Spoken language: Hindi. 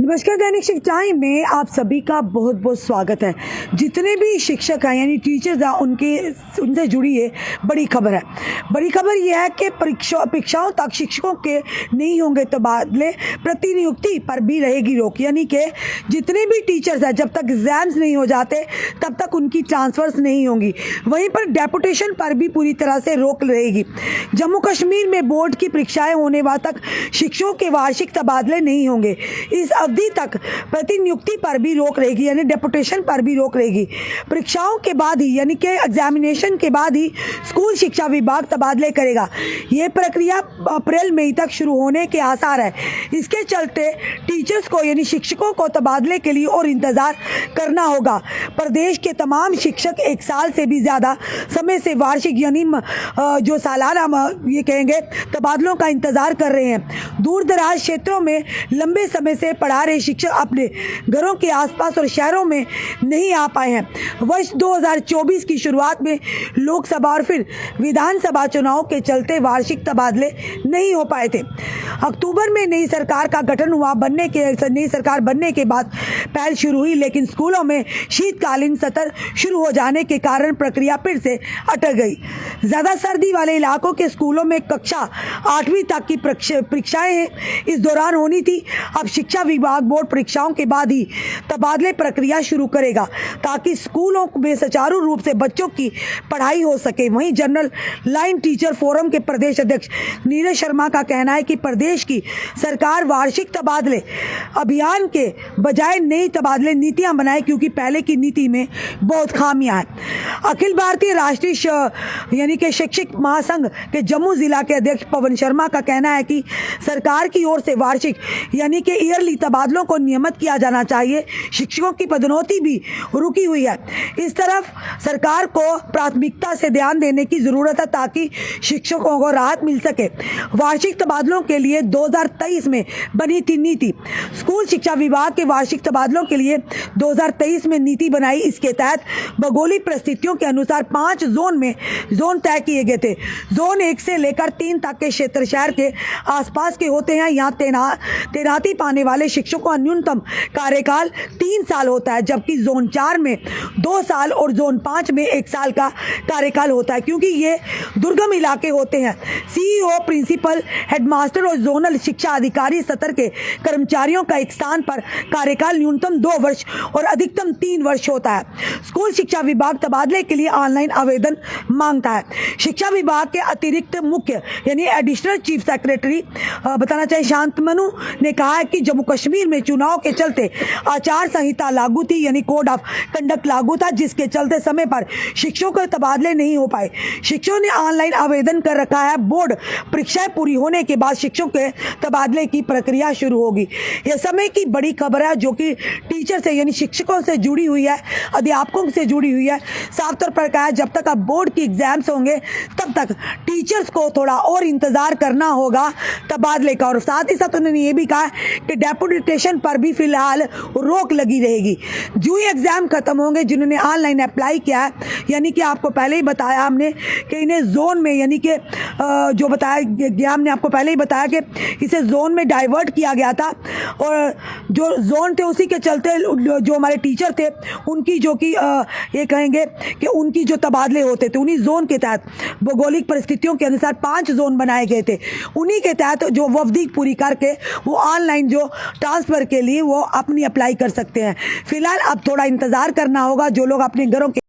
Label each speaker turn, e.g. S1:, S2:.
S1: नमस्कार, दैनिक शिक्षा टाइम में आप सभी का बहुत बहुत स्वागत है। जितने भी शिक्षक हैं यानी टीचर्स हैं उनसे जुड़ी है बड़ी खबर है। बड़ी खबर यह है कि परीक्षाओं तक शिक्षकों के नहीं होंगे तबादले, प्रतिनियुक्ति पर भी रहेगी रोक। यानी कि जितने भी टीचर्स हैं जब तक एग्जाम्स नहीं हो जाते तब तक उनकी ट्रांसफर्स नहीं होंगी। वहीं पर डेपुटेशन पर भी पूरी तरह से रोक रहेगी। जम्मू कश्मीर में बोर्ड की परीक्षाएं होने तक शिक्षकों के वार्षिक तबादले नहीं होंगे। इस अवधि तक प्रतिनियुक्ति पर भी रोक रहेगी, यानी डेपुटेशन पर भी रोक रहेगी। परीक्षाओं के बाद ही यानी कि एग्जामिनेशन के बाद ही स्कूल शिक्षा विभाग तबादले करेगा। यह प्रक्रिया अप्रैल मई तक शुरू होने के आसार है। इसके चलते टीचर्स को यानी शिक्षकों को तबादले के लिए और इंतजार करना होगा। प्रदेश के तमाम शिक्षक एक साल से भी ज़्यादा समय से वार्षिक यानी जो सालाना ये कहेंगे तबादलों का इंतजार कर रहे हैं। दूर दराज क्षेत्रों में लंबे समय से पढ़ा रहे शिक्षक अपने घरों के आसपास और शहरों में नहीं आ पाए हैं। वर्ष 2024 की शुरुआत में लोकसभा और फिर विधानसभा चुनाव के चलते वार्षिक तबादले नहीं हो पाए थे। अक्टूबर में नई सरकार का गठन हुआ। नई सरकार बनने के बाद पहल शुरू हुई, लेकिन स्कूलों में शीतकालीन सत्र शुरू हो जाने के कारण प्रक्रिया फिर से अटक गई। ज़्यादा सर्दी वाले इलाकों के स्कूलों में कक्षा 8वीं तक की परीक्षाएं इस दौरान होनी थी। अब शिक्षा विभाग बोर्ड परीक्षाओं के बाद ही तबादले प्रक्रिया शुरू करेगा ताकि स्कूलों में सुचारू रूप से बच्चों की पढ़ाई हो सके। वहीं जनरल लाइन टीचर फोरम के प्रदेश अध्यक्ष नीरज शर्मा का कहना है कि प्रदेश की सरकार वार्षिक तबादले अभियान के बजाय नई तबादले नीतियां बनाए, क्योंकि पहले की नीति में बहुत खामियां हैं। अखिल भारतीय राष्ट्रीय यानी कि शिक्षक महासंघ के जम्मू जिला के अध्यक्ष पवन शर्मा का कहना है कि सरकार की ओर से वार्षिक यानी कि ईयरली तबादलों को नियमित किया जाना चाहिए। शिक्षकों की पदोन्नति भी रुकी हुई है। इस तरफ सरकार को प्राथमिकता से ध्यान देने की जरूरत है ताकि शिक्षकों को राहत मिल सके। वार्षिक तबादलों के लिए 2023 में बनी थी नीति। स्कूल शिक्षा विभाग के वार्षिक तबादलों के लिए 2023 में नीति बनाई। इसके तहत भौगोलिक परिस्थितियों के अनुसार 5 जोन तय किए गए थे। जोन 1 से लेकर 3 तक के क्षेत्र शहर के आसपास के होते हैं। यहाँ तैनाती पाने वाले शिक्षकों का न्यूनतम कार्यकाल 3 साल होता है, जबकि जोन 4 में 2 साल और जोन 5 में 1 साल का कार्यकाल होता है, क्योंकि ये दुर्गम इलाके होते हैं। सीईओ, प्रिंसिपल, हेडमास्टर और जोनल शिक्षा अधिकारी स्तर के कर्मचारियों का एक स्थान पर कार्यकाल न्यूनतम 2 वर्ष और अधिकतम 3 वर्ष होता है। स्कूल शिक्षा विभाग तबादले के लिए ऑनलाइन आवेदन मांगता है। शिक्षा विभाग के अतिरिक्त मुख्य यानी एडिशनल चीफ सेक्रेटरी बताना चाहिए शांतमनु ने कहा है कि जम्मू कश्मीर में चुनाव के चलते आचार संहिता लागू थी, यानी कोड ऑफ कंडक्ट लागू था, जिसके चलते समय पर शिक्षकों के तबादले नहीं हो पाए। शिक्षकों ने ऑनलाइन आवेदन कर रखा है। बोर्ड परीक्षाएं पूरी होने के बाद शिक्षकों के तबादले की प्रक्रिया शुरू होगी। यह समय की बड़ी खबर है जो कि टीचर से यानी शिक्षकों से जुड़ी हुई है, अध्यापकों से जुड़ी हुई है। साफ तौर पर कहा है जब तक अब बोर्ड की एग्जाम्स होंगे तब तक टीचर्स को थोड़ा और इंतजार करना होगा तबादले का। और साथ ही साथ उन्होंने ये भी कहा कि डेपुटेशन पर भी फिलहाल रोक लगी रहेगी। जो ही एग्जाम खत्म होंगे, जिन्होंने ऑनलाइन अप्लाई किया है, यानी कि आपको पहले ही बताया हमने कि इन्हें जोन में यानी कि जो बताया गया हमने आपको पहले ही बताया कि इसे जोन में डाइवर्ट किया गया था, और जो जोन थे उसी के चलते जो हमारे टीचर थे उनकी जो कि ये कहेंगे कि उनकी जो तबादले होते थे उन्हीं जोन के तहत भौगोलिक परिस्थितियों के अनुसार 5 जोन बनाए गए थे। उन्हीं के तहत जो अवधि पूरी करके वो ऑनलाइन जो ट्रांसफ़र के लिए वो अपनी अप्लाई कर सकते हैं। फिलहाल अब थोड़ा इंतज़ार करना होगा जो लोग अपने घरों के